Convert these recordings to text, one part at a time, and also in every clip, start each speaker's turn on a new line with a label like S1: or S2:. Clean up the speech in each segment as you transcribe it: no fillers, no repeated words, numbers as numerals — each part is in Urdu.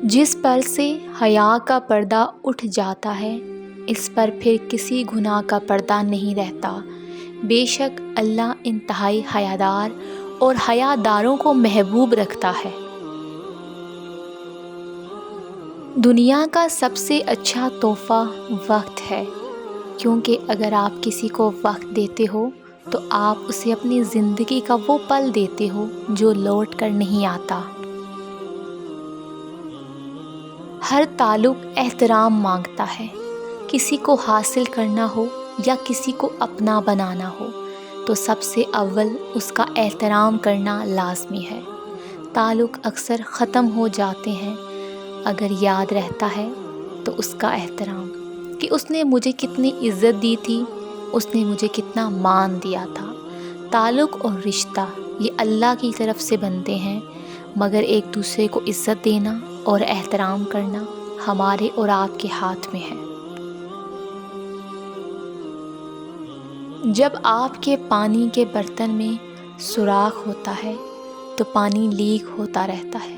S1: جس پر سے حیا کا پردہ اٹھ جاتا ہے، اس پر پھر کسی گناہ کا پردہ نہیں رہتا۔ بے شک اللہ انتہائی حیادار اور حیاداروں کو محبوب رکھتا ہے۔ دنیا کا سب سے اچھا تحفہ وقت ہے، کیونکہ اگر آپ کسی کو وقت دیتے ہو تو آپ اسے اپنی زندگی کا وہ پل دیتے ہو جو لوٹ کر نہیں آتا۔ ہر تعلق احترام مانگتا ہے، کسی کو حاصل کرنا ہو یا کسی کو اپنا بنانا ہو تو سب سے اول اس کا احترام کرنا لازمی ہے۔ تعلق اکثر ختم ہو جاتے ہیں، اگر یاد رہتا ہے تو اس کا احترام، کہ اس نے مجھے کتنی عزت دی تھی، اس نے مجھے کتنا مان دیا تھا۔ تعلق اور رشتہ یہ اللہ کی طرف سے بنتے ہیں، مگر ایک دوسرے کو عزت دینا اور احترام کرنا ہمارے اور آپ کے ہاتھ میں ہے۔ جب آپ کے پانی کے برتن میں سوراخ ہوتا ہے تو پانی لیک ہوتا رہتا ہے۔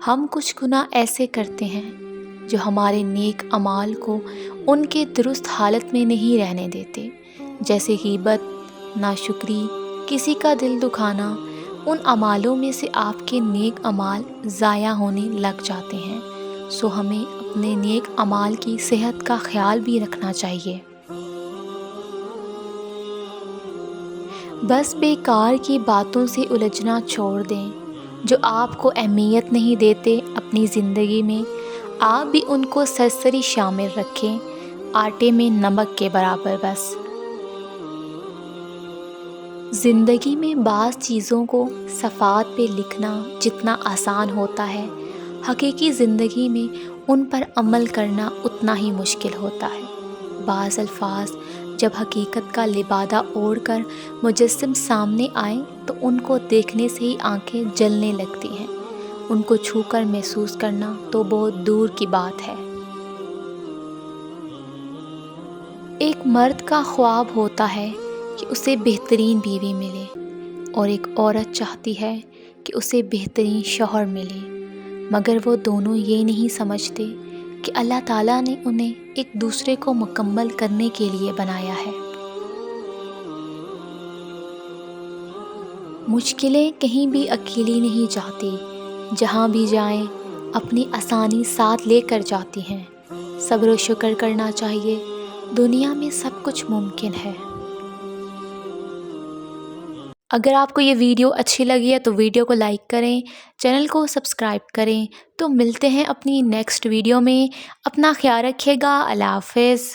S1: ہم کچھ گناہ ایسے کرتے ہیں جو ہمارے نیک اعمال کو ان کے درست حالت میں نہیں رہنے دیتے، جیسے غیبت، ناشکری، کسی کا دل دکھانا۔ ان اعمالوں میں سے آپ کے نیک اعمال ضائع ہونے لگ جاتے ہیں، سو ہمیں اپنے نیک اعمال کی صحت کا خیال بھی رکھنا چاہیے۔ بس بیکار کی باتوں سے الجھنا چھوڑ دیں، جو آپ کو اہمیت نہیں دیتے اپنی زندگی میں، آپ بھی ان کو سرسری شامل رکھیں، آٹے میں نمک کے برابر بس۔ زندگی میں بعض چیزوں کو صفحات پہ لکھنا جتنا آسان ہوتا ہے، حقیقی زندگی میں ان پر عمل کرنا اتنا ہی مشکل ہوتا ہے۔ بعض الفاظ جب حقیقت کا لبادہ اوڑھ کر مجسم سامنے آئیں تو ان کو دیکھنے سے ہی آنکھیں جلنے لگتی ہیں، ان کو چھو کر محسوس کرنا تو بہت دور کی بات ہے۔ ایک مرد کا خواب ہوتا ہے کہ اسے بہترین بیوی ملے، اور ایک عورت چاہتی ہے کہ اسے بہترین شوہر ملے، مگر وہ دونوں یہ نہیں سمجھتے کہ اللہ تعالیٰ نے انہیں ایک دوسرے کو مکمل کرنے کے لیے بنایا ہے۔ مشکلیں کہیں بھی اکیلی نہیں جاتی، جہاں بھی جائیں اپنی آسانی ساتھ لے کر جاتی ہیں۔ صبر و شکر کرنا چاہیے، دنیا میں سب کچھ ممکن ہے۔ اگر آپ کو یہ ویڈیو اچھی لگی ہے تو ویڈیو کو لائک کریں، چینل کو سبسکرائب کریں۔ تو ملتے ہیں اپنی نیکسٹ ویڈیو میں، اپنا خیال رکھیے گا، اللہ حافظ۔